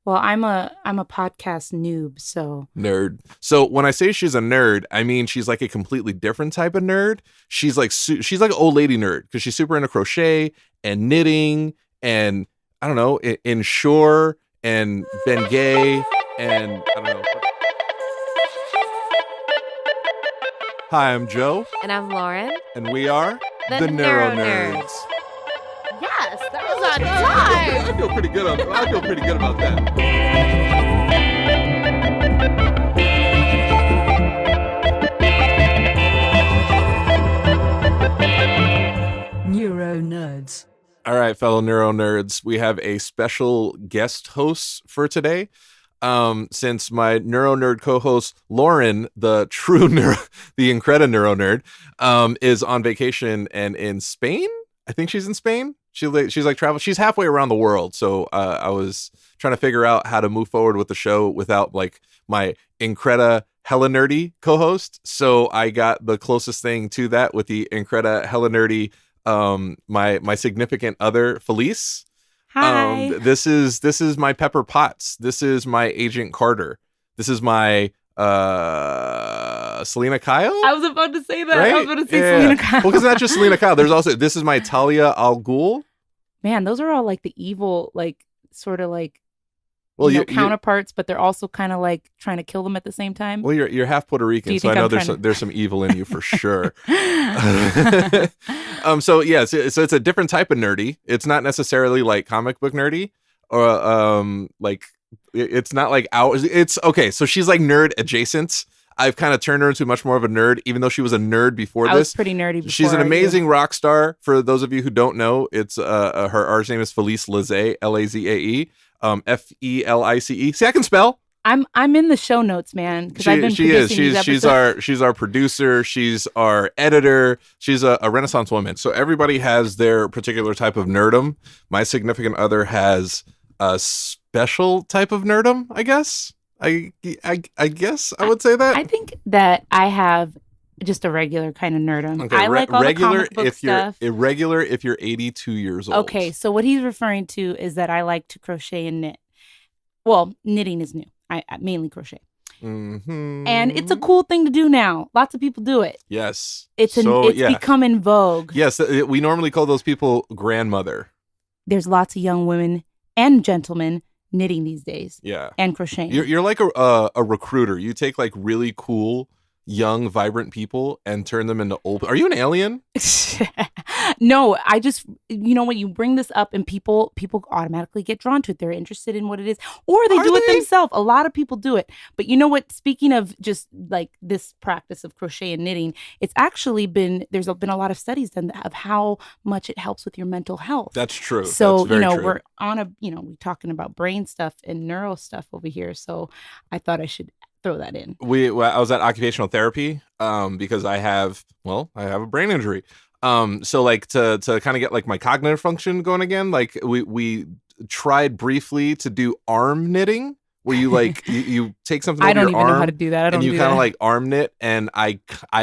Well, I'm a podcast noob, so Nerd. So when I say she's a nerd, I mean she's like a completely different type of nerd. She's like she's like an old lady nerd because she's super into crochet and knitting and I don't know, Ensure and Ben Gay and I don't know. Hi, I'm Joe. And I'm Lauren. And we are The NeuroNerds. Yes, that was on time. I feel pretty good. I feel pretty good about that. NeuroNerds. All right, fellow NeuroNerds, we have a special guest host for today. Since my NeuroNerd co-host Lauren, the Incredible NeuroNerd, is on vacation and in Spain. I think she's in Spain. She's like travel. She's halfway around the world. So I was trying to figure out how to move forward with the show without like my hella nerdy co-host. So I got the closest thing to that with the hella nerdy, my significant other, Felice. hi. This is my Pepper Potts. This is my Agent Carter. This is my Selena Kyle. I was about to say that. Right? I was about to say Selena Kyle. Well, because not just Selena Kyle. There's also this is my Talia al Ghul. Man, those are all like the evil, like sort of like Well, counterparts, but they're also kind of like trying to kill them at the same time. Well, you're half Puerto Rican, so I know there's some evil in you for sure. So it's a different type of nerdy. It's not necessarily like comic book nerdy, or like it's not like ours. It's okay. So she's like nerd adjacent. I've kind of turned her into much more of a nerd, even though she was a nerd before this. I was pretty nerdy before. She's an amazing rock star. For those of you who don't know, it's her artist name is Felice LaZae, LAZAE, FELICE. See, I can spell. I'm in the show notes, man, because I've been producing these episodes. She's our producer. She's our editor. She's a Renaissance woman. So everybody has their particular type of nerdum. My significant other has a special type of nerdum, I guess. I guess I would say that. I think that I have just a regular kind of nerdum. Okay, I like all the comic book stuff. Irregular if you're 82 years old. Okay, so what he's referring to is that I like to crochet and knit. Well, knitting is new. I mainly crochet. Mm-hmm. And it's a cool thing to do now. Lots of people do it. Yes. It's become in vogue. Yes, we normally call those people grandmother. There's lots of young women and gentlemen knitting these days. Yeah. And crocheting. You're like a recruiter. You take like really cool, young, vibrant people and turn them into old. Are you an alien? No, I just, when you bring this up and people automatically get drawn to it. They're interested in what it is, or they do it themselves. A lot of people do it. But you know what? Speaking of just like this practice of crochet and knitting, it's actually there's been a lot of studies done of how much it helps with your mental health. That's true. So, That's very true. we're on we're talking about brain stuff and neuro stuff over here. So I thought I should throw that in. I was at occupational therapy because I have a brain injury. So like to kind of get like my cognitive function going again, like we tried briefly to do arm knitting where you like you take something over your arm. I don't even know how to do that. I don't. And you kind of like arm knit, and I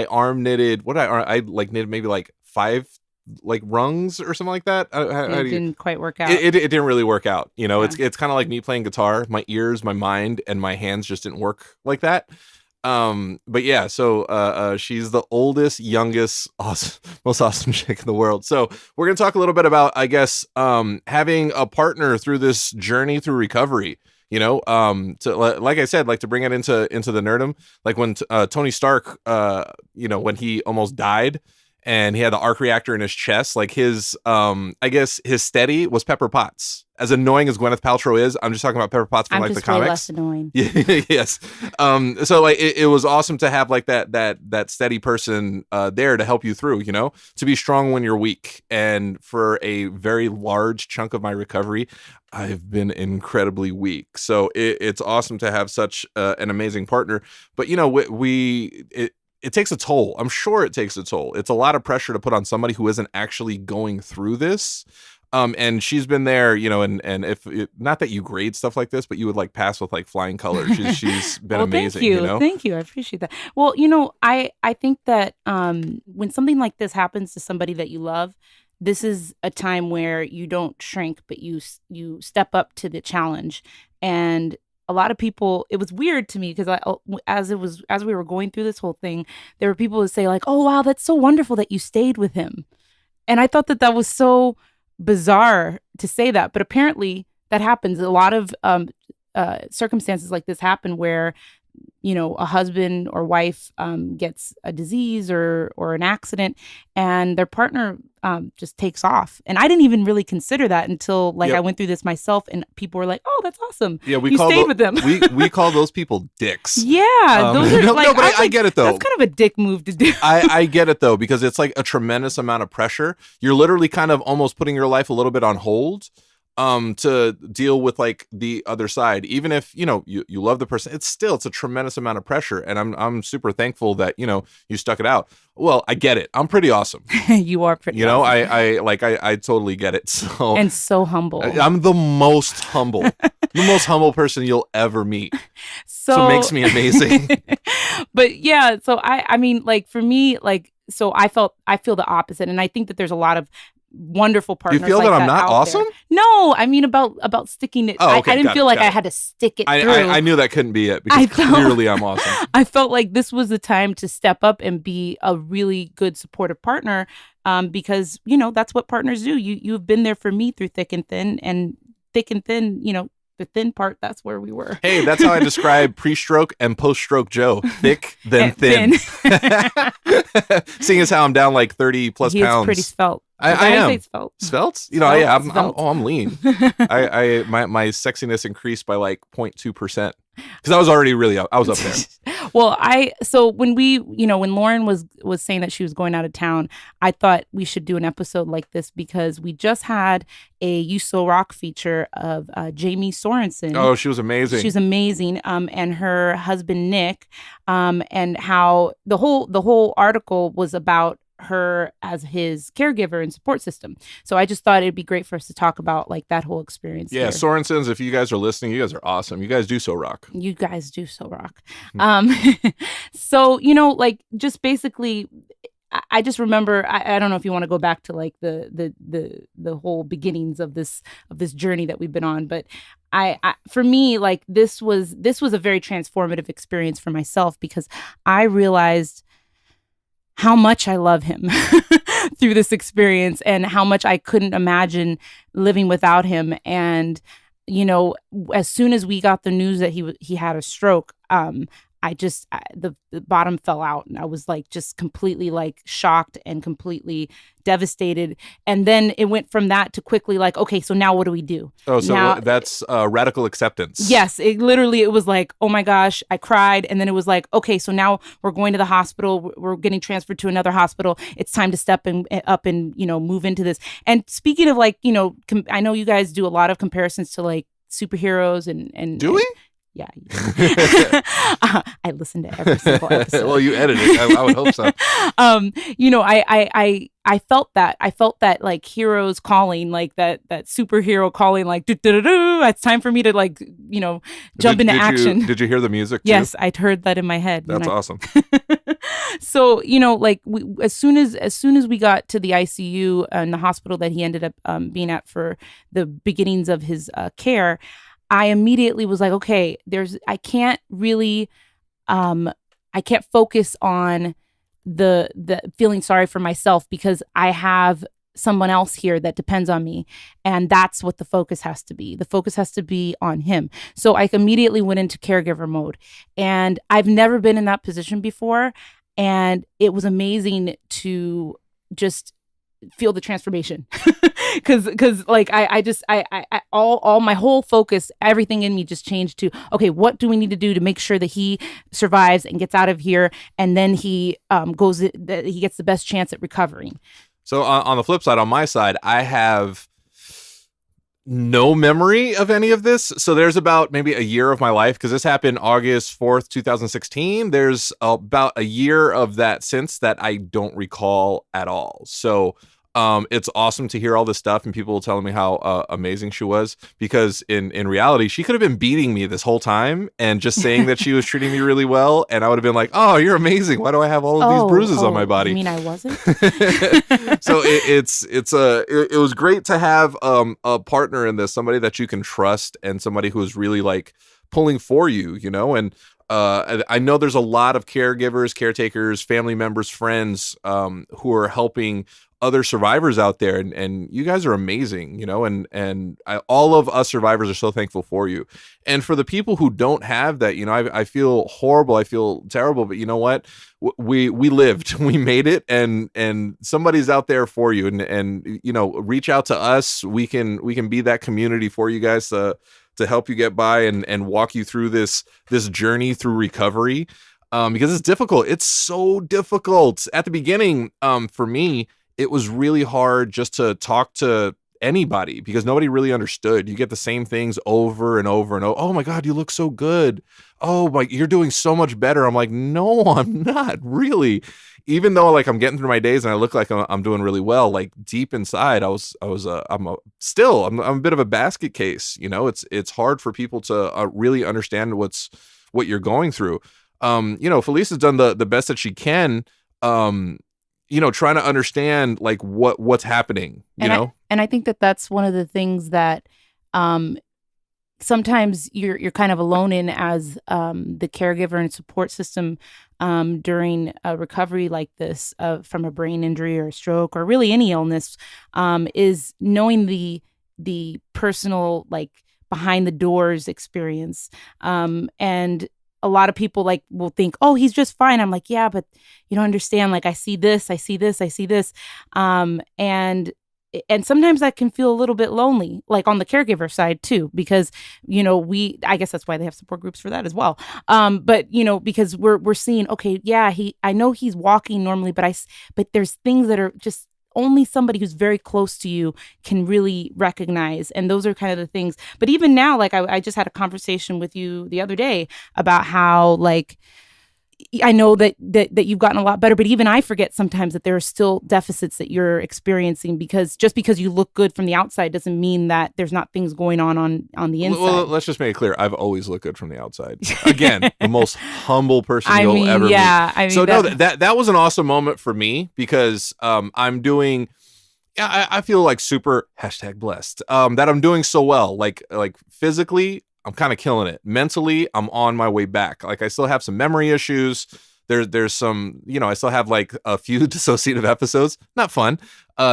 arm knitted. I like knitted maybe like 5 like rungs or something like that. It didn't quite work out. It didn't really work out. Yeah. It's kind of like me playing guitar. My ears, my mind, and my hands just didn't work like that. But yeah, so she's the oldest, youngest, most awesome chick in the world. So we're gonna talk a little bit about, I guess, having a partner through this journey through recovery. Like I said, like to bring it into the nerdum, like when Tony Stark, when he almost died. And he had the arc reactor in his chest. Like his, I guess his steady was Pepper Potts. As annoying as Gwyneth Paltrow is, I'm just talking about Pepper Potts from like the comics. Way less annoying. Yes. So like it was awesome to have like that steady person there to help you through. To be strong when you're weak. And for a very large chunk of my recovery, I've been incredibly weak. So it's awesome to have such an amazing partner. But it takes a toll. I'm sure it takes a toll. It's a lot of pressure to put on somebody who isn't actually going through this. And she's been there, and if not that you grade stuff like this, but you would like pass with like flying colors. She's been amazing. Thank you. I appreciate that. Well, I think that when something like this happens to somebody that you love, this is a time where you don't shrink, but you step up to the challenge And a lot of people, it was weird to me because as we were going through this whole thing, there were people who say like, "Oh wow, that's so wonderful that you stayed with him," and I thought that was so bizarre to say that, but apparently that happens. A lot of circumstances like this happen where, you know, a husband or wife gets a disease or an accident, and their partner just takes off. And I didn't even really consider that until like I went through this myself, and people were like, "Oh, that's awesome." Yeah, you stayed with them. we call those people dicks. Yeah, those are like, but I get it though. That's kind of a dick move to do. I get it though, because it's like a tremendous amount of pressure. You're literally kind of almost putting your life a little bit on hold to deal with like the other side. Even if, you know, you love the person, it's a tremendous amount of pressure. And I'm super thankful that, you know, you stuck it out. Well, I get it. I'm pretty awesome. You are pretty awesome. I totally get it. So and so humble. I'm the most humble. The most humble person you'll ever meet. So it makes me amazing. But yeah, so I mean, like for me, like, so I feel the opposite. And I think that there's a lot of wonderful partners. You feel like that I'm not awesome? There. No, I mean about sticking it. Oh, okay, I didn't feel like I had to stick it through. I knew that couldn't be it because clearly I'm awesome. I felt like this was the time to step up and be a really good supportive partner, because, you know, that's what partners do. You've been there for me through thick and thin, you know, the thin part, that's where we were. Hey, that's how I describe pre-stroke and post-stroke Joe. Thick, then thin. Seeing as how I'm down like 30 plus pounds. He's pretty svelte. I am. Svelte. Svelte? You know, I'm lean. My sexiness increased by like 0.2%. Because I was already I was up there. Well, when Lauren was saying that she was going out of town, I thought we should do an episode like this because we just had a You So Rock feature of Jamie Sorensen. Oh, she was amazing. She's amazing. And her husband Nick, and how the whole article was about her as his caregiver and support system. So I just thought it'd be great for us to talk about like that whole experience. Yeah, Sorensens, if you guys are listening, you guys are awesome. You guys do so rock. You guys do so rock. So, you know, like just basically I just remember, I don't know if you want to go back to like the whole beginnings of this journey that we've been on, but I for me, like this was a very transformative experience for myself because I realized how much I love him through this experience and how much I couldn't imagine living without him. And, you know, as soon as we got the news that he had a stroke, the bottom fell out and I was like just completely like shocked and completely devastated. And then it went from that to quickly like, okay, so now what do we do? Oh, so now, that's radical acceptance. Yes, it was like, oh my gosh, I cried. And then it was like, okay, so now we're going to the hospital. We're getting transferred to another hospital. It's time to step up and, you know, move into this. And speaking of like, you know, I know you guys do a lot of comparisons to like superheroes and do we? Yeah. I listen to every single episode. Well, you edit it. I would hope so. You know, I felt that. I felt that like heroes calling, like that superhero calling, like it's time for me to like, you know, jump into action. Did you hear the music too? Yes, I'd heard that in my head. That's awesome. So, you know, like as soon as we got to the ICU and the hospital that he ended up being at for the beginnings of his care, I immediately was like, okay, I can't focus on the feeling sorry for myself because I have someone else here that depends on me. And that's what the focus has to be. The focus has to be on him. So I immediately went into caregiver mode and I've never been in that position before. And it was amazing to just feel the transformation because like I all my whole focus, everything in me just changed to, okay, what do we need to do to make sure that he survives and gets out of here, and then he he gets the best chance at recovering. So on the flip side, on my side, I have no memory of any of this. So there's about maybe a year of my life, because this happened August 4th, 2016. There's about a year of that since that I don't recall at all. So It's awesome to hear all this stuff and people telling me how amazing she was, because in reality, she could have been beating me this whole time and just saying that she was treating me really well. And I would have been like, oh, you're amazing. Why do I have all of these bruises on my body? You mean I wasn't? So it was great to have a partner in this, somebody that you can trust and somebody who is really like pulling for you, and I know there's a lot of caregivers, caretakers, family members, friends who are helping other survivors out there, and you guys are amazing, all of us survivors are so thankful for you. And for the people who don't have that, I feel horrible, I feel terrible, but you know what? We lived, we made it, and somebody's out there for you, and reach out to us. We can be that community for you guys to help you get by and walk you through this journey through recovery, because it's difficult. It's so difficult at the beginning. For me, it was really hard just to talk to anybody because nobody really understood. You get the same things over and over and over. Oh my God, you look so good. Oh my, you're doing so much better. I'm like, no, I'm not really. Even though like I'm getting through my days and I look like I'm doing really well, like deep inside, I'm a bit of a basket case. It's hard for people to really understand what you're going through. Felice has done the best that she can. Trying to understand like what's happening, and I think that's one of the things that sometimes you're kind of alone in as the caregiver and support system during a recovery like this from a brain injury or a stroke or really any illness, is knowing the personal like behind the doors experience, and a lot of people like will think, oh, he's just fine. I'm like, yeah, but you don't understand. Like, I see this. And sometimes that can feel a little bit lonely, like on the caregiver side too, because, I guess that's why they have support groups for that as well. But because we're seeing, okay, yeah, I know he's walking normally, but there's things that are just only somebody who's very close to you can really recognize. And those are kind of the things. But even now, like I just had a conversation with you the other day about how like, I know that you've gotten a lot better, but even I forget sometimes that there are still deficits that you're experiencing, because just because you look good from the outside doesn't mean that there's not things going on the inside. Well, let's just make it clear. I've always looked good from the outside. Again, the most humble person you'll ever meet. So no, that was an awesome moment for me because I'm doing. I feel like super #blessed that I'm doing so well. Like physically, I'm kind of killing it. Mentally, I'm on my way back. Like I still have some memory issues. There's some, I still have like a few dissociative episodes. Not fun.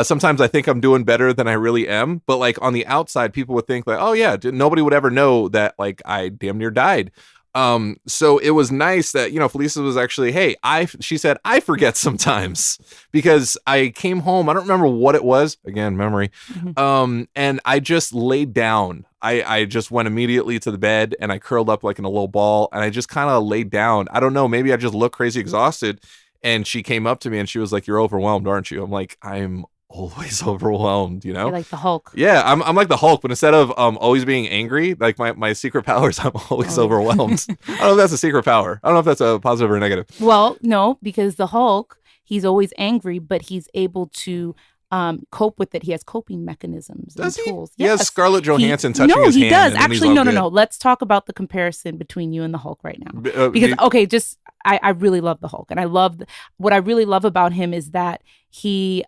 Sometimes I think I'm doing better than I really am. But like on the outside, people would think like, oh yeah, nobody would ever know that like I damn near died. So it was nice that, Felice was actually, hey, she said, I forget sometimes because I came home. I don't remember what it was. Again, memory. Mm-hmm. And I just laid down. I just went immediately to the bed and I curled up like in a little ball and I just kind of laid down. I don't know. Maybe I just looked crazy exhausted. And she came up to me and she was like, you're overwhelmed, aren't you? I'm like, I'm always overwhelmed, You're like the Hulk. Yeah, I'm like the Hulk, but instead of always being angry, like my secret power is I'm always overwhelmed. I don't know if that's a secret power. I don't know if that's a positive or negative. Well, no, because the Hulk, he's always angry, but he's able to cope with it. He has coping mechanisms and tools. He has Scarlett Johansson touching his hand. No, he does. Actually, no. Let's talk about the comparison between you and the Hulk right now. Because, I really love the Hulk. And what I really love about him is that he,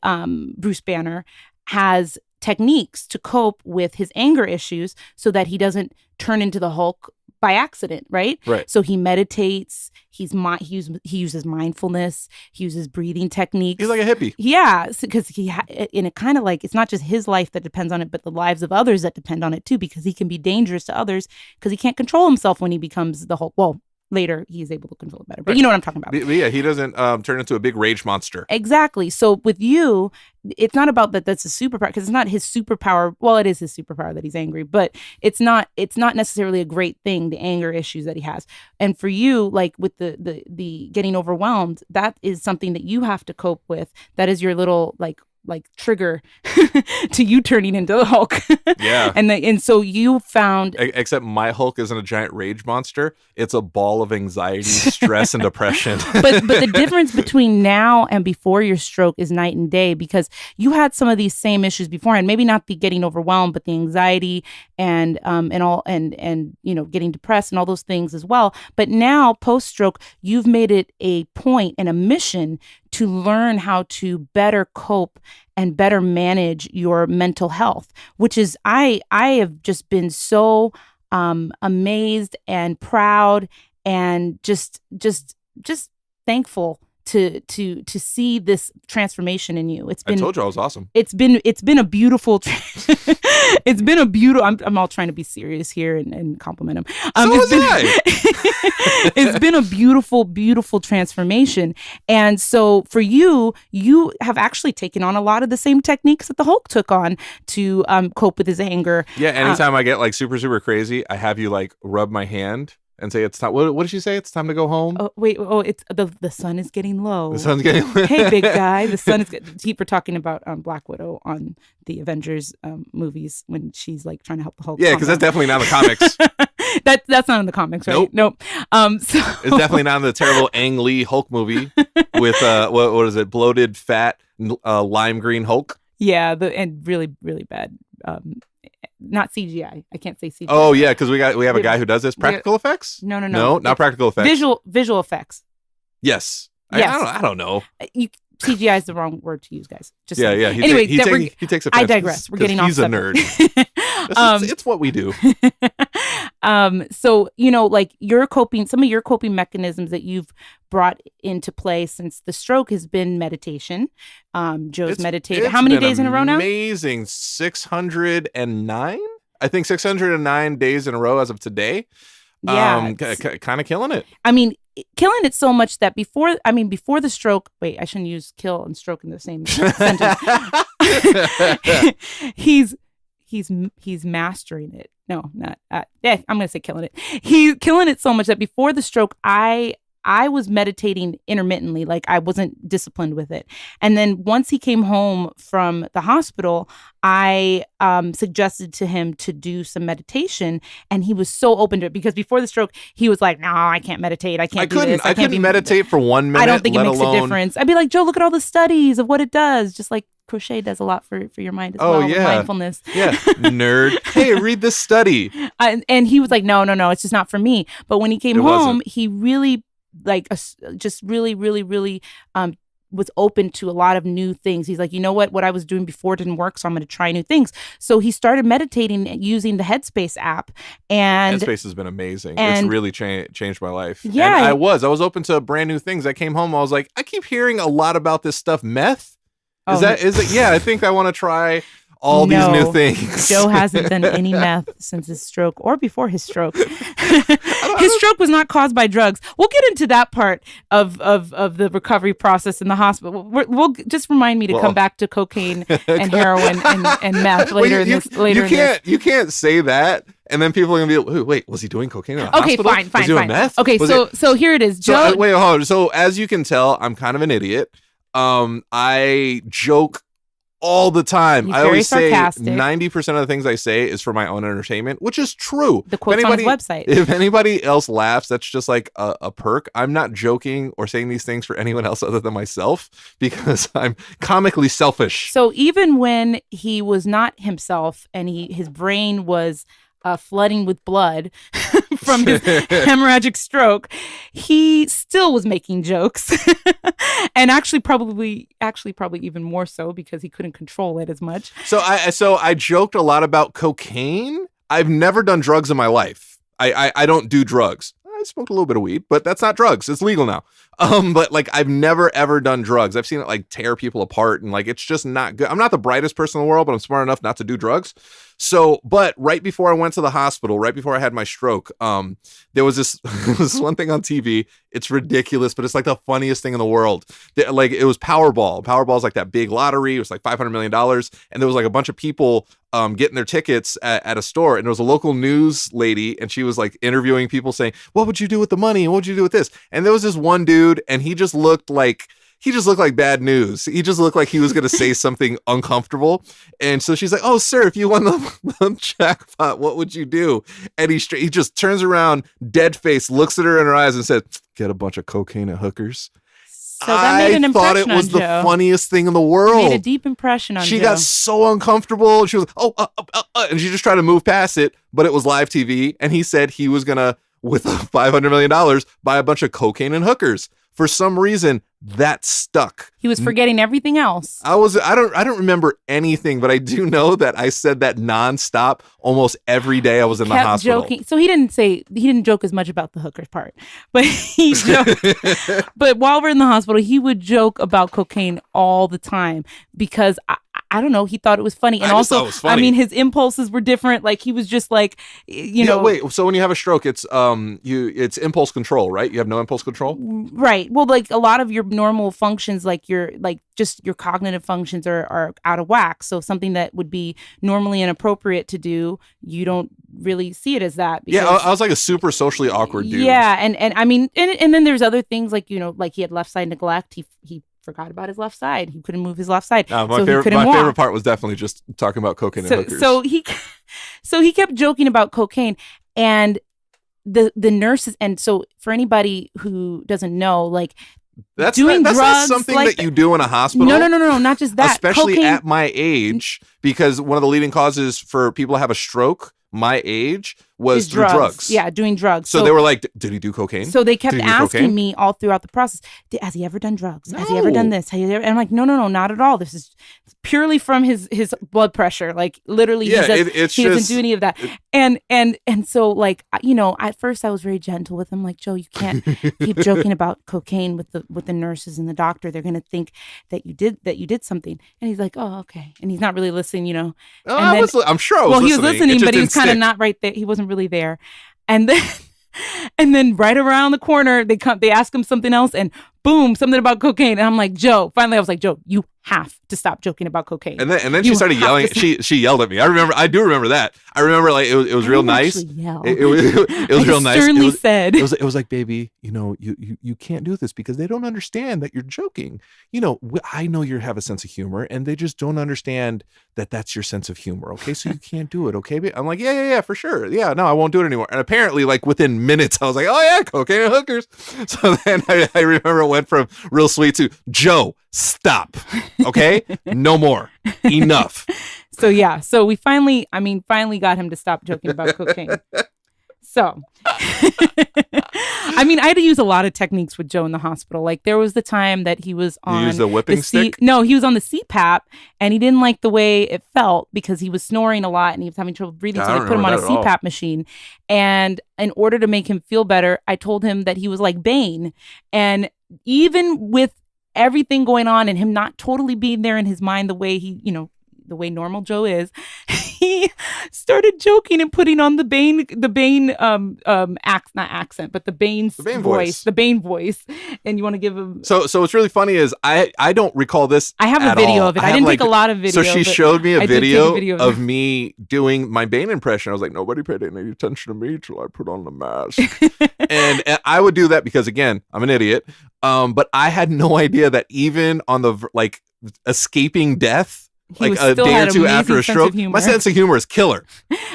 Bruce Banner, has techniques to cope with his anger issues so that he doesn't turn into the Hulk by accident, right? Right. So he meditates, he uses mindfulness, he uses breathing techniques. He's like a hippie. Yeah, because and it kind of like, it's not just his life that depends on it, but the lives of others that depend on it too, because he can be dangerous to others because he can't control himself when he becomes the Hulk. Well, later he's able to control it better, but you know what I'm talking about. But yeah, he doesn't turn into a big rage monster. Exactly. So with you, it's not about that's a superpower, because it's not his superpower. Well, it is his superpower that he's angry, but it's not necessarily a great thing, the anger issues that he has. And for you, like with the getting overwhelmed, that is something that you have to cope with. That is your little like trigger to you turning into the Hulk. Yeah. And so you found Except my Hulk isn't a giant rage monster. It's a ball of anxiety, stress, and depression. but the difference between now and before your stroke is night and day, because you had some of these same issues beforehand. Maybe not the getting overwhelmed, but the anxiety and getting depressed and all those things as well. But now post stroke, you've made it a point and a mission to learn how to better cope and better manage your mental health, which is I have just been so amazed and proud and just thankful to see this transformation in you. I told you I was awesome. It's been a beautiful it's been a beautiful I'm all trying to be serious here and compliment him. It's been a beautiful transformation. And so for you have actually taken on a lot of the same techniques that the Hulk took on to cope with his anger. Yeah, anytime I get like super crazy, I have you like rub my hand and say it's time. What did she say? It's time to go home. Oh wait! Oh, it's the sun is getting low. The sun's getting low. Hey, big guy, the sun is. We're talking about Black Widow on the Avengers movies when she's like trying to help the Hulk. Yeah, because that's definitely not in the comics. That's not in the comics, right? Nope. So it's definitely not in the terrible Ang Lee Hulk movie with what is it? Bloated, fat, lime green Hulk. Yeah, and really bad. Not CGI. I can't say CGI. Oh yeah, because we have a guy who does this. Practical effects? No, not practical effects. Visual effects. Yes. Yes. I don't know. CGI is the wrong word to use, guys. Just yeah. Anyway, he takes offense. I digress. We're getting off. He's a nerd. It's what we do. So like some of your coping mechanisms that you've brought into play since the stroke has been meditation. Joe's meditated. How many days in a row now? Amazing. 609. I think 609 days in a row as of today. Yeah, kind of killing it. I mean, killing it so much that before the stroke. Wait, I shouldn't use kill and stroke in the same sentence. He's mastering it. No, not. I'm gonna say killing it. He's killing it so much that before the stroke, I was meditating intermittently, like I wasn't disciplined with it. And then once he came home from the hospital, I suggested to him to do some meditation, and he was so open to it, because before the stroke, he was like, "No, I can't meditate. I couldn't meditate for 1 minute. I don't think it makes a difference." I'd be like, "Joe, look at all the studies of what it does." Just like crochet does a lot for your mind as well. Yeah. Mindfulness. Yeah. Nerd. Hey, read this study. And he was like, no, it's just not for me. But when he came home, he really just really was open to a lot of new things. He's like, you know what I was doing before didn't work, so I'm going to try new things. So he started meditating using the Headspace app, and Headspace has been amazing. It's really changed my life. Yeah, and I was open to brand new things. I came home, I was like, I keep hearing a lot about this stuff. Meth? Is it? Yeah, I think I want to try all these new things. Joe hasn't done any meth since his stroke or before his stroke. His stroke was not caused by drugs. We'll get into that part of the recovery process in the hospital. We'll just remind me to come back to cocaine and heroin and meth later in this. You can't say that. And then people are gonna be, wait, was he doing cocaine in the hospital? Fine. Was he doing meth? Okay, so here it is. Joe. Wait, hold on. So as you can tell, I'm kind of an idiot. I joke all the time. He's I always say sarcastic. 90% of the things I say is for my own entertainment, which is true. The quote's on his website. If anybody else laughs, that's just like a perk. I'm not joking or saying these things for anyone else other than myself, because I'm comically selfish. So even when he was not himself and his brain was flooding with blood from his hemorrhagic stroke, he still was making jokes. And actually probably even more so, because he couldn't control it as much. So I joked a lot about cocaine. I've never done drugs in my life. I don't do drugs. I smoked a little bit of weed, but that's not drugs. It's legal now. But like, I've never ever done drugs. I've seen it like tear people apart, and like, it's just not good. I'm not the brightest person in the world, but I'm smart enough not to do drugs. So, but right before I went to the hospital, right before I had my stroke, there was this one thing on TV. It's ridiculous, but it's like the funniest thing in the world. Like, it was Powerball. Powerball's like that big lottery. It was like $500 million. And there was like a bunch of people getting their tickets at a store. And there was a local news lady, and she was like interviewing people saying, what would you do with the money? And what would you do with this? And there was this one dude, and he just looked like he just looked like bad news. He just looked like he was going to say something uncomfortable. And so she's like, oh, sir, if you won the jackpot, what would you do? And he just turns around, dead face, looks at her in her eyes and said, get a bunch of cocaine at hookers. So that made an I thought impression it was on the Joe. funniest thing in the world. Made a deep impression on She Joe. got so uncomfortable. She was and she just tried to move past it, but it was live TV. And he said he was going to, with $500 million, buy a bunch of cocaine and hookers. For some reason, that stuck. He was forgetting everything else. I don't remember anything, but I do know that I said that nonstop almost every day I was in the hospital. Joking. So he didn't joke as much about the hookers part, but he joked. But while we're in the hospital, he would joke about cocaine all the time because I don't know. He thought it was funny. And also, I mean, his impulses were different. Like he was just like, you know. Wait, so when you have a stroke, it's impulse control, right? You have no impulse control? Right. Well, like a lot of your normal functions, like your cognitive functions are out of whack. So something that would be normally inappropriate to do, you don't really see it as that. Yeah, I was like a super socially awkward dude. Yeah, and I mean, and then there's other things like, you know, like he had left side neglect. He forgot about his left side. He couldn't move his left side. My favorite part was definitely just talking about cocaine and hookers. So he kept joking about cocaine, and the nurses. And so for anybody who doesn't know, like that's doing drugs, not something like, that you do in a hospital. No, not just that. Especially cocaine, at my age, because one of the leading causes for people to have a stroke my age was through drugs. Yeah, doing drugs. So they were like, did he do cocaine? So they kept asking me all throughout the process, has he ever done drugs? Has he ever done this? And I'm like, no, not at all. This is purely from his blood pressure. Like literally, he doesn't do any of that. And so like, you know, at first I was very gentle with him. Like, Joe, you can't keep joking about cocaine with the nurses and the doctor. They're going to think that you did something. And he's like, oh, okay. And he's not really listening, you know. I'm sure I was listening. Well, he was listening, but he was kind of not right there. He wasn't really there. And then right around the corner, they ask him something else, and boom, something about cocaine. And I'm like, Joe, finally I was like, Joe, you have to stop joking about cocaine. And then she started yelling. She yelled at me. I do remember that. I remember like it was real nice. It was real nice. Sternly said. It was like, baby, you know, you can't do this because they don't understand that you're joking. You know, I know you have a sense of humor, and they just don't understand that that's your sense of humor. Okay, so you can't do it. Okay, I'm like, yeah, for sure. Yeah, no, I won't do it anymore. And apparently, like within minutes, I was like, oh yeah, cocaine and hookers. So then I remember it went from real sweet to Joe, stop. Okay, no more. Enough. So we finally got him to stop joking about cocaine. So, I mean, I had to use a lot of techniques with Joe in the hospital. Like there was the time that he was on. You used the whipping stick? No, he was on the CPAP, and he didn't like the way it felt because he was snoring a lot and he was having trouble breathing. So they put him on a CPAP machine. And in order to make him feel better, I told him that he was like Bane. And even with everything going on and him not totally being there in his mind the way the way normal Joe is, he started joking and putting on the Bane voice. The Bane voice. And you want to give him. So what's really funny is I don't recall this. I have a video of it. I didn't take a lot of video. So she showed me a video of me doing my Bane impression. I was like, nobody paid any attention to me till I put on the mask. and I would do that because again, I'm an idiot. But I had no idea that even on the like escaping death, like a day or two after a stroke, my sense of humor is killer.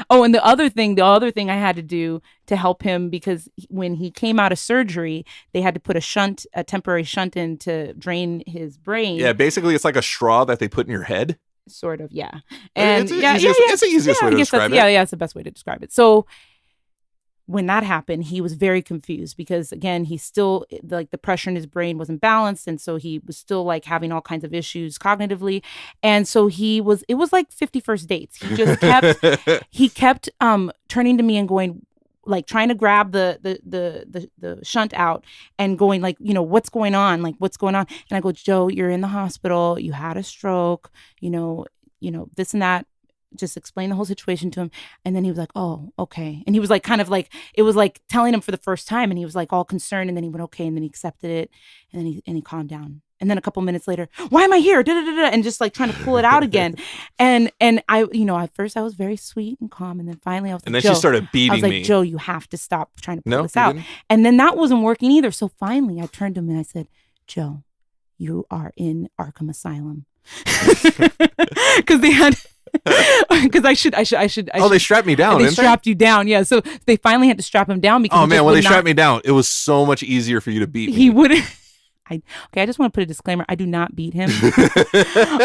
Oh, and the other thing I had to do to help him, because when he came out of surgery, they had to put a temporary shunt in to drain his brain. Yeah, basically it's like a straw that they put in your head. Sort of, yeah. And it's the easiest way to describe it. Yeah, it's the best way to describe it. So when that happened, he was very confused because, again, he's still like the pressure in his brain wasn't balanced. And so he was still like having all kinds of issues cognitively. And so it was like 51st dates. He just kept turning to me and going, like trying to grab the shunt out and going like, you know, what's going on? Like, what's going on? And I go, Joe, you're in the hospital. You had a stroke, you know, this and that. Just explain the whole situation to him. And then he was like, oh, okay. And he was like, kind of like, it was like telling him for the first time. And he was like all concerned. And then he went, okay. And then he accepted it. And then he calmed down. And then a couple minutes later, why am I here? And just like trying to pull it out again. And I, you know, at first I was very sweet and calm. And then finally I was like, and then she started beating me. I was like, Joe, you have to stop trying to pull this out. And then that wasn't working either. So finally I turned to him and I said, Joe, you are in Arkham Asylum. Because they had, because I should. They strapped me down. They didn't strapped you down, yeah. So they finally had to strap him down because. Oh man, when they strapped me down, it was so much easier for you to beat me. He wouldn't. I just want to put a disclaimer. I do not beat him,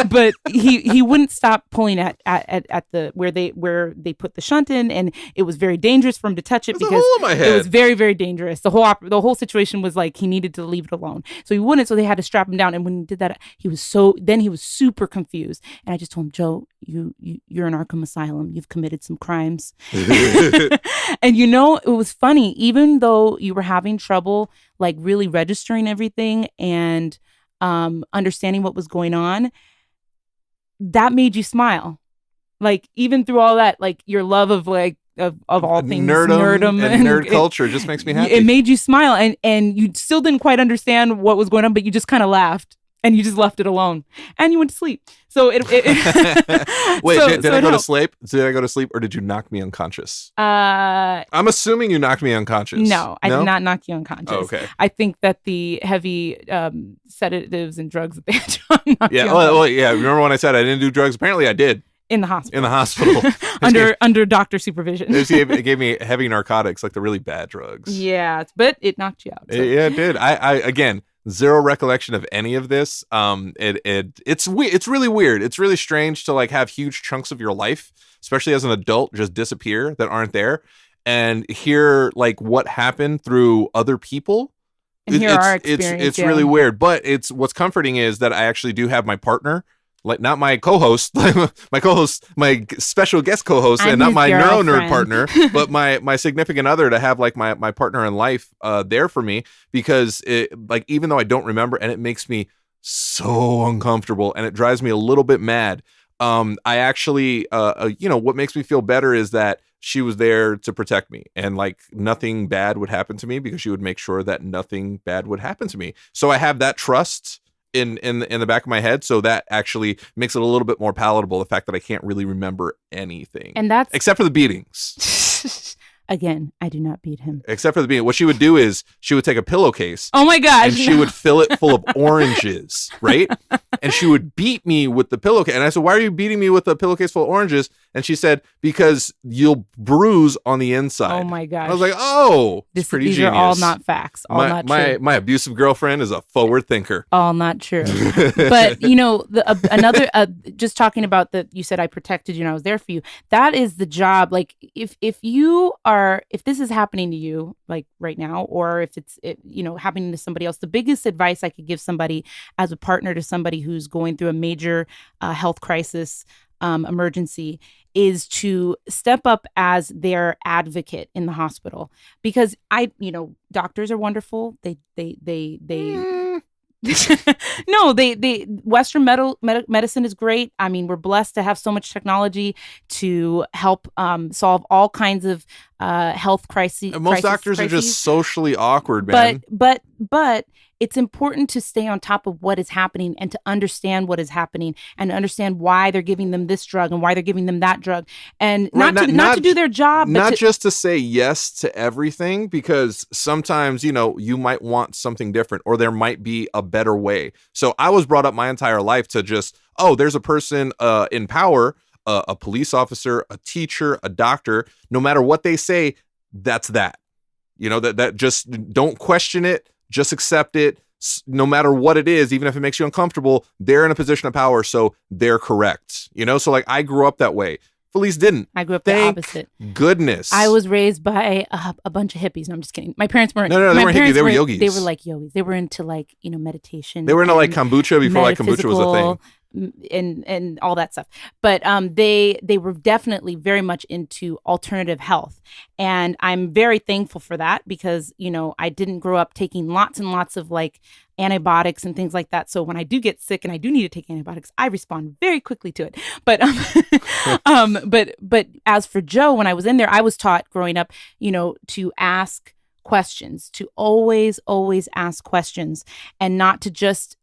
but he wouldn't stop pulling at the where they put the shunt in, and it was very dangerous for him to touch it There's a because hole in my head. it was very, very dangerous. The whole situation was like he needed to leave it alone, so he wouldn't. So they had to strap him down, and when he did that, he was super confused. And I just told him, Joe, you're in Arkham Asylum. You've committed some crimes, and it was funny. Even though you were having trouble like really registering everything and understanding what was going on, that made you smile. Like even through all that, like your love of like of all things nerdum and nerd culture just makes me happy. It made you smile, and you still didn't quite understand what was going on, but you just kind of laughed and you just left it alone and you went to sleep. So Wait, did I go to sleep? Did I go to sleep, or did you knock me unconscious? I'm assuming you knocked me unconscious. No, I did not knock you unconscious. Oh, okay. I think that the heavy sedatives and drugs that they had to knock you well, yeah. Remember when I said I didn't do drugs? Apparently, I did. In the hospital. Under doctor supervision. It gave me heavy narcotics, like the really bad drugs. Yeah, but it knocked you out. So. Yeah, it did. I again, zero recollection of any of this. It's really weird. It's really strange to like have huge chunks of your life, especially as an adult, just disappear that aren't there, and hear like what happened through other people. And hear our experience. It's really weird, but what's comforting is that I actually do have my partner. Like not my co-host, my special guest co-host, and not my NeuroNerd partner, but my significant other, to have like my partner in life there for me, because like even though I don't remember, and it makes me so uncomfortable and it drives me a little bit mad. I actually what makes me feel better is that she was there to protect me, and like nothing bad would happen to me because she would make sure that nothing bad would happen to me. So I have that trust in the back of my head, so that actually makes it a little bit more palatable, the fact that I can't really remember anything, and that's except for the beatings. Again, I do not beat him. Except for the beating. What she would do is she would take a pillowcase. Oh my gosh. And she would fill it full of oranges, right? And she would beat me with the pillowcase. And I said, why are you beating me with a pillowcase full of oranges? And she said, because you'll bruise on the inside. Oh my gosh. I was like, oh, these genius. are all not facts. All not true. My abusive girlfriend is a forward thinker. All not true. But another just talking about you said I protected you and I was there for you. That is the job. Like if this is happening to you like right now, or if it's happening to somebody else, the biggest advice I could give somebody as a partner to somebody who's going through a major health crisis emergency is to step up as their advocate in the hospital, because doctors are wonderful. They no, Western medicine is great. I mean, we're blessed to have so much technology to help solve all kinds of health crises. Most doctors are just socially awkward, man. But it's important to stay on top of what is happening and to understand what is happening and understand why they're giving them this drug and why they're giving them that drug, and not to do their job, but not just to say yes to everything, because sometimes you might want something different, or there might be a better way. So I was brought up my entire life to just, there's a person in power, a police officer, a teacher, a doctor. No matter what they say, that's that. That just don't question it. Just accept it, no matter what it is, even if it makes you uncomfortable. They're in a position of power, so they're correct. So like I grew up that way. Felice didn't. I grew up the opposite. Goodness. I was raised by a bunch of hippies. No, I'm just kidding. My parents weren't. No, they weren't hippies. They were yogis. They were like yogis. They were into like meditation. They were into like kombucha before like kombucha was a thing. And all that stuff, but they were definitely very much into alternative health, and I'm very thankful for that, because I didn't grow up taking lots and lots of like antibiotics and things like that. So when I do get sick and I do need to take antibiotics, I respond very quickly to it. But but as for Joe, when I was in there, I was taught growing up, to ask questions, to always ask questions, and not to just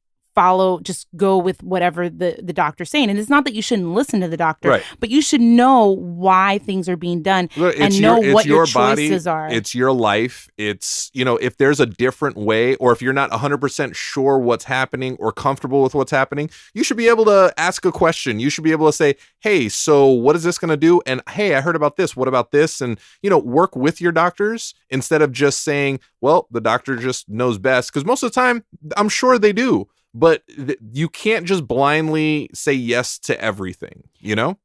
just go with whatever the doctor's saying. And it's not that you shouldn't listen to the doctor, Right. but you should know why things are being done and know what your choices body, are. It's your life. It's, if there's a different way, or if you're not 100% sure what's happening or comfortable with what's happening, you should be able to ask a question. You should be able to say, hey, so what is this going to do? And hey, I heard about this. What about this? And, work with your doctors instead of just saying, well, the doctor just knows best. Because most of the time, I'm sure they do. But you can't just blindly say yes to everything,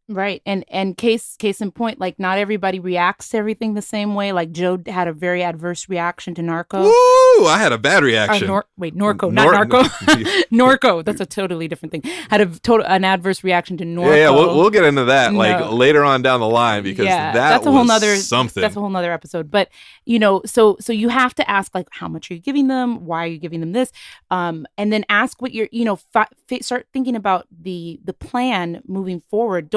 Right. And case in point, like not everybody reacts to everything the same way. Like Joe had a very adverse reaction to Norco. Woo! I had a bad reaction. Norco, not Narco. Norco. That's a totally different thing. Had an adverse reaction to Norco. Yeah, we'll get into that later on down the line, because that's a whole nother something. That's a whole nother episode. But so you have to ask, like, how much are you giving them? Why are you giving them this? And then ask what you're, start thinking about the plan moving forward.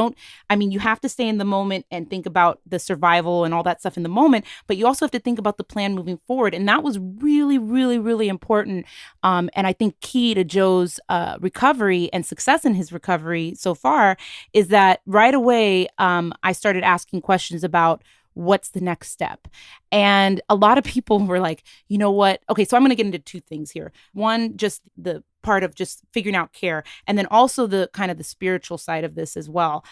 You have to stay in the moment and think about the survival and all that stuff in the moment, but you also have to think about the plan moving forward. And that was really, really, really important. And I think key to Joe's recovery and success in his recovery so far is that right away, I started asking questions about what's the next step. And a lot of people were like, you know what? Okay, so I'm going to get into two things here. One, just the part of just figuring out care, and then also the kind of the spiritual side of this as well.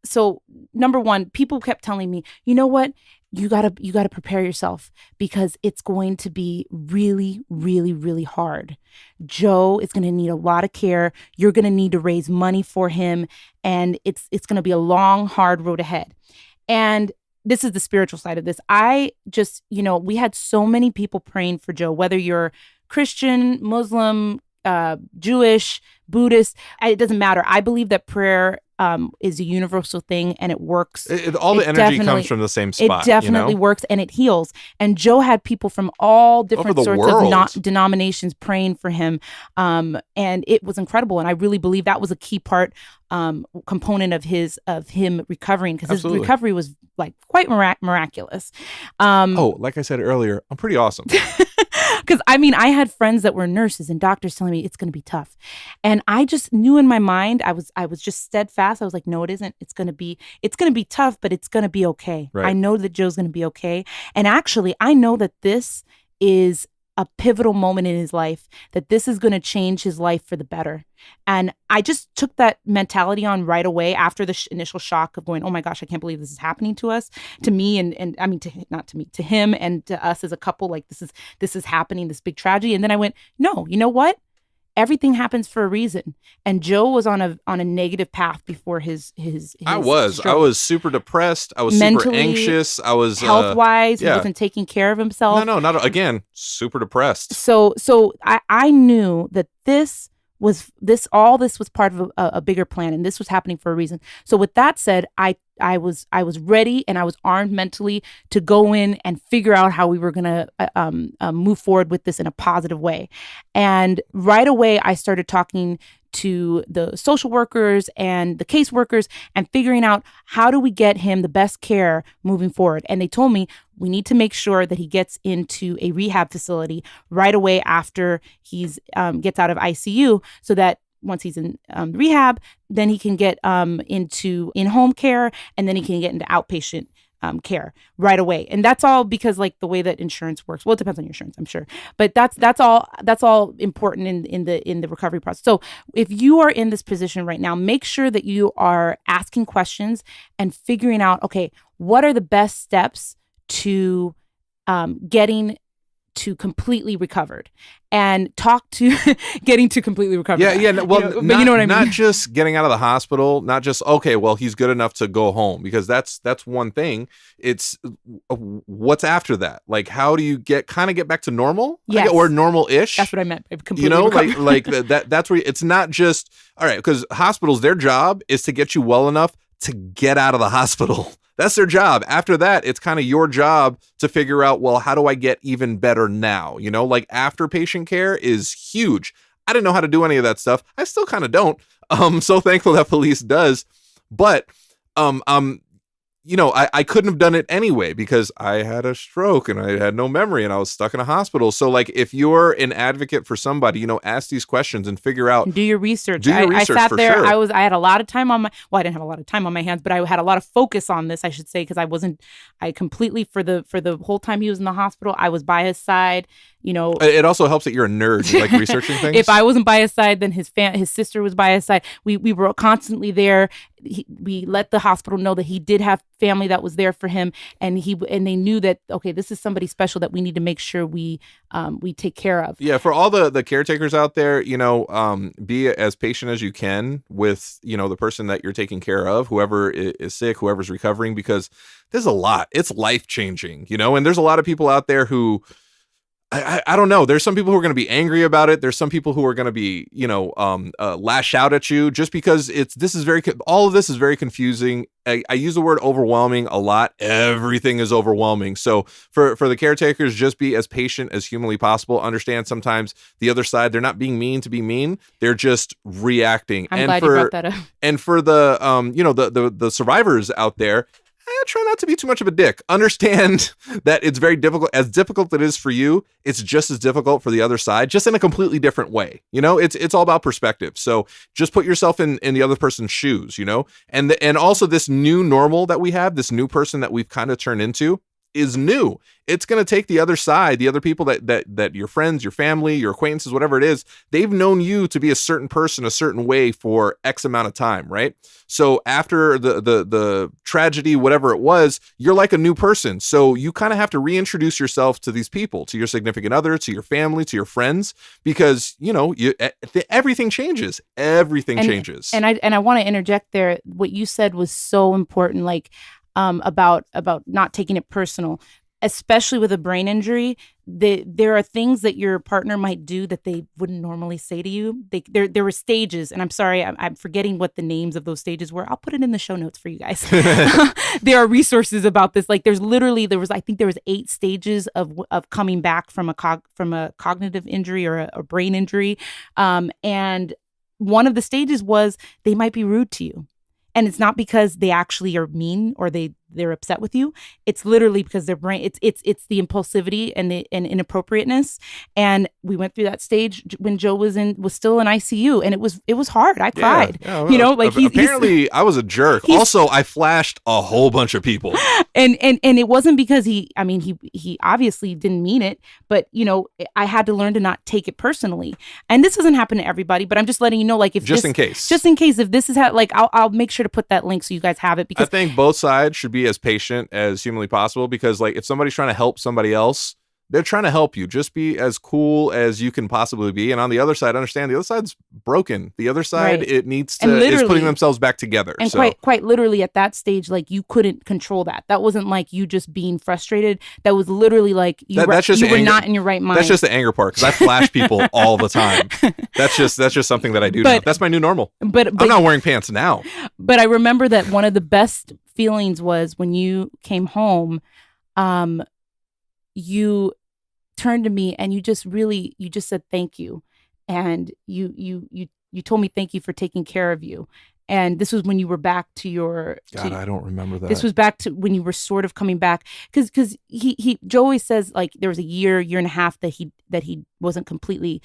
So number one, people kept telling me, you know what? You gotta prepare yourself, because it's going to be really, really, really hard. Joe is going to need a lot of care. You're going to need to raise money for him, and it's going to be a long, hard road ahead. And this is the spiritual side of this. I just, we had so many people praying for Joe, whether you're Christian, Muslim, Jewish, Buddhist, it doesn't matter. I believe that prayer is a universal thing, and it works. All the energy comes from the same spot. It definitely works, and it heals. And Joe had people from all different sorts of denominations praying for him, and it was incredible. And I really believe that was a key component of him recovering, because his recovery was like quite miraculous. Like I said earlier, I'm pretty awesome. Because I had friends that were nurses and doctors telling me it's going to be tough, and I just knew in my mind I was just steadfast. I was like, no, it isn't. It's going to be tough, but it's going to be okay. Right. I know that Joe's going to be okay, and actually, I know that this is a pivotal moment in his life, that this is going to change his life for the better. And I just took that mentality on right away after the initial shock of going, oh my gosh, I can't believe this is happening to us, to me, and I mean, not to me, to him and to us as a couple. Like this is happening, this big tragedy. And then I went, no, you know what? Everything happens for a reason. And Joe was on a negative path before his I was super depressed. I was mentally, super anxious. I was health-wise, he wasn't taking care of himself. No, not again, super depressed. So I knew that all this was part of a bigger plan, and this was happening for a reason. So with that said, I was ready, and I was armed mentally to go in and figure out how we were going to move forward with this in a positive way. And right away, I started talking to the social workers and the caseworkers and figuring out how do we get him the best care moving forward. And they told me we need to make sure that he gets into a rehab facility right away after he's gets out of ICU, so that once he's in rehab, then he can get into in-home care, and then he can get into outpatient care right away. And that's all because like the way that insurance works. Well, it depends on your insurance, I'm sure. But that's all important in the recovery process. So if you are in this position right now, make sure that you are asking questions and figuring out, okay, what are the best steps to getting to completely recovered, and talk to getting to completely recovered. Yeah. Well, but you know what I mean? Not just getting out of the hospital, not just, okay, well, he's good enough to go home, because that's one thing. It's what's after that. Like, how do you get back to normal? Yes. Or normal-ish? That's what I meant. Completely recovered. like that's where it's not just, all right, because hospitals, their job is to get you well enough to get out of the hospital. That's their job. After that, it's kind of your job to figure out, well, how do I get even better now? Like after patient care is huge. I didn't know how to do any of that stuff. I still kind of don't. So thankful that Felice does. But I couldn't have done it anyway because I had a stroke and I had no memory and I was stuck in a hospital. So like if you're an advocate for somebody, ask these questions and figure out. Do your research. Do your research I sat for there. sure. I had a lot of time on I didn't have a lot of time on my hands, but I had a lot of focus on this, I should say, because I completely for the whole time he was in the hospital, I was by his side. It also helps that you're a nerd. You like researching things. If I wasn't by his side, then his sister was by his side. We were constantly there. We let the hospital know that he did have family that was there for him, and they knew that, okay, this is somebody special that we need to make sure we take care of. Yeah, for all the caretakers out there, be as patient as you can with the person that you're taking care of, whoever is sick, whoever's recovering, because there's a lot. It's life changing, and there's a lot of people out there who. I don't know. There's some people who are going to be angry about it. There's some people who are going to be, lash out at you just because all of this is very confusing. I use the word overwhelming a lot. Everything is overwhelming. So for the caretakers, just be as patient as humanly possible. Understand sometimes the other side, they're not being mean to be mean. They're just reacting. I'm glad you brought that up. And for the, the survivors out there, try not to be too much of a dick. Understand that it's very difficult. As difficult it is for you, it's just as difficult for the other side, just in a completely different way. It's all about perspective. So just put yourself in the other person's shoes, and also this new normal that we have, this new person that we've kind of turned into is new. It's going to take the other side, the other people that your friends, your family, your acquaintances, whatever it is, they've known you to be a certain person, a certain way for X amount of time, right? So after the tragedy, whatever it was, you're like a new person. So you kind of have to reintroduce yourself to these people, to your significant other, to your family, to your friends, because everything changes. Everything changes. And I want to interject there. What you said was so important. Like. About not taking it personal, especially with a brain injury. There are things that your partner might do that they wouldn't normally say to you. There were stages, and I'm sorry, I'm forgetting what the names of those stages were. I'll put it in the show notes for you guys. There are resources about this. Like there was 8 stages of coming back from a cognitive injury or a brain injury, and one of the stages was they might be rude to you. And it's not because they actually are mean or they're upset with you. It's literally because their brain, it's the impulsivity and the inappropriateness. And we went through that stage when Joe was still in ICU, and it was hard. I cried. Yeah, well, apparently I was a jerk. Also, I flashed a whole bunch of people. And it wasn't because he obviously didn't mean it, but I had to learn to not take it personally. And this doesn't happen to everybody, but I'm just letting you know, like, in case if this is how, like, I'll make sure to put that link so you guys have it, because I think both sides should be as patient as humanly possible, because like if somebody's trying to help somebody else, they're trying to help you. Just be as cool as you can possibly be. And on the other side, understand the other side's broken. The other side, right. It needs to is putting themselves back together. And quite literally at that stage, like you couldn't control that. That wasn't like you just being frustrated. That was literally like you were not in your right mind. That's just the anger part, because I flash people all the time. That's just something that I do now. That's my new normal. But I'm not wearing pants now. But I remember that one of the best feelings was when you came home, you turned to me and you just said thank you, and you told me thank you for taking care of you. And this was when you were back to your I don't remember that. This was back to when you were sort of coming back, because Joe always says, like, there was a year and a half that he wasn't completely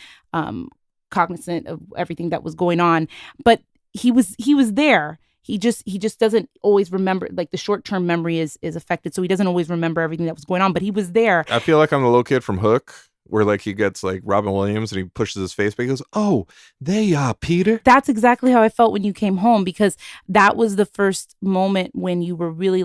cognizant of everything that was going on, but he was there. He just doesn't always remember, like the short-term memory is affected. So he doesn't always remember everything that was going on, but he was there. I feel like I'm the little kid from Hook, where like he gets like Robin Williams and he pushes his face back. He goes, "Oh, they are Peter." That's exactly how I felt when you came home, because that was the first moment when you were really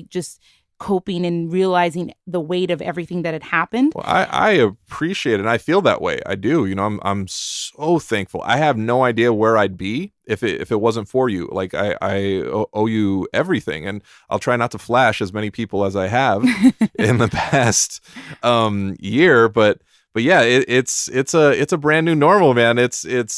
just coping and realizing the weight of everything that had happened. Well, I appreciate it, and I feel that way. I do. I'm so thankful. I have no idea where I'd be if it wasn't for you. Like I owe you everything, and I'll try not to flash as many people as I have in the past year. But yeah, it's a brand new normal, man.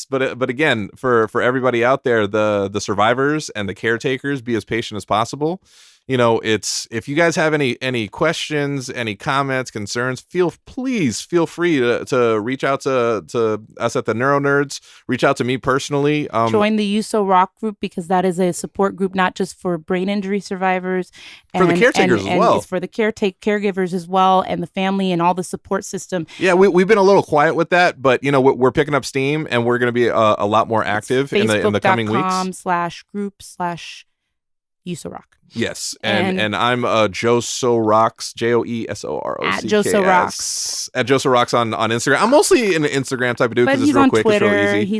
But again, for everybody out there, the survivors and the caretakers, be as patient as possible. it's, if you guys have any questions, any comments, concerns, please feel free to reach out to us at the NeuroNerds. Reach out to me personally. Join the USO Rock group, because that is a support group not just for brain injury survivors, for the caretakers as well. It's for the caregivers as well, and the family and all the support system. Yeah, we've been a little quiet with that, but we're picking up steam, and we're going to be a lot more active in the coming weeks. Facebook.com/group/USO Rock. Yes, and I'm Joe So Rocks, JoeSorock at Joe So Rocks. At Joe So Rocks on Instagram. I'm mostly an Instagram type of dude, because it's real quick, Twitter. it's real easy.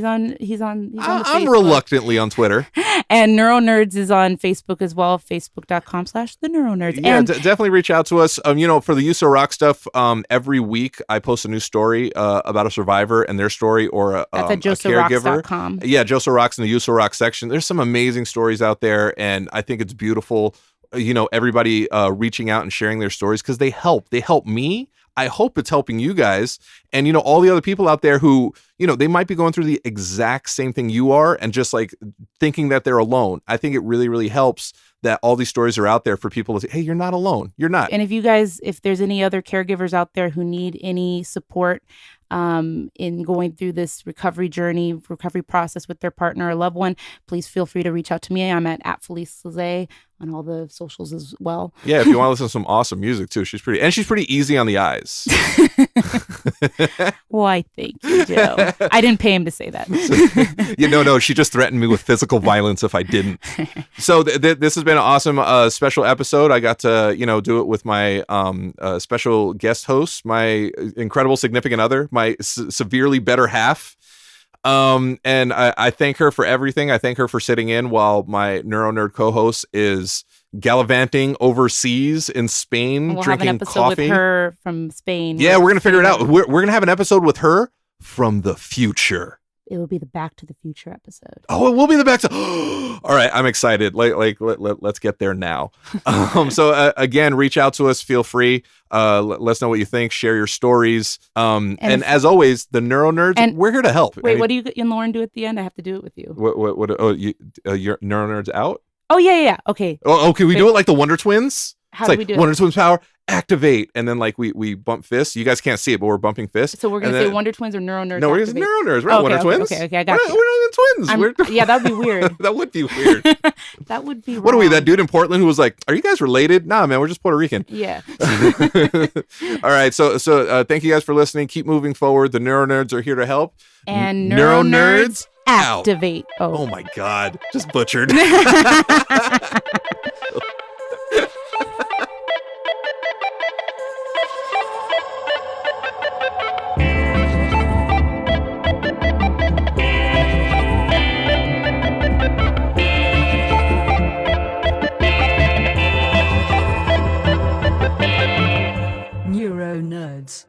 He's on I'm reluctantly on Twitter. And NeuroNerds is on Facebook as well, facebook.com/the NeuroNerds. Yeah, and definitely reach out to us. For the USO Rock stuff, every week I post a new story about a survivor and their story, or a caregiver. Yeah, Joe So Rocks in the USO Rock section. There's some amazing stories out there, and I think it's beautiful. Everybody reaching out and sharing their stories, because they help me. I hope it's helping you guys, and all the other people out there who they might be going through the exact same thing you are, and just like thinking that they're alone. I think it really, really helps that all these stories are out there for people to say, hey, you're not alone. You're not. And if there's any other caregivers out there who need any support in going through this recovery process with their partner or loved one, please feel free to reach out to me. I'm at Felice LaZae on all the socials as well. Yeah, if you want to listen to some awesome music too, she's pretty easy on the eyes. Why, thank you, Joe. I didn't pay him to say that. No, she just threatened me with physical violence if I didn't. So this has been an awesome special episode. I got to do it with my special guest host, my incredible significant other, my severely better half. And I thank her for everything. I thank her for sitting in while my NeuroNerd co-host is gallivanting overseas in Spain, drinking coffee. We'll have an episode with her from Spain. Yeah, we're gonna figure it out. We're gonna have an episode with her from the future. It will be the Back to the Future episode. Oh, it will be the Back to... All right, I'm excited. Let's get there now. So again, reach out to us. Feel free. Let us know what you think. Share your stories. And as always, the NeuroNerds, we're here to help. Wait, what do you and Lauren do at the end? I have to do it with you. What? Oh, your NeuroNerds out? Oh, yeah. Okay. Oh, okay. We do it like the Wonder Twins? How do we do it? Wonder Twins power, activate, and then we bump fists. You guys can't see it, but we're bumping fists. So we're gonna say Wonder Twins or NeuroNerds? No, we're gonna say NeuroNerds. We're not Wonder Twins. Okay, I got you. We're not even twins. Yeah, that'd be weird. That would be weird. That would be wrong. What are we, that dude in Portland who was like, are you guys related? Nah, man, we're just Puerto Rican. Yeah. All right, so thank you guys for listening. Keep moving forward. The NeuroNerds are here to help. And NeuroNerds activate. Oh my God, just butchered. NeuroNerds.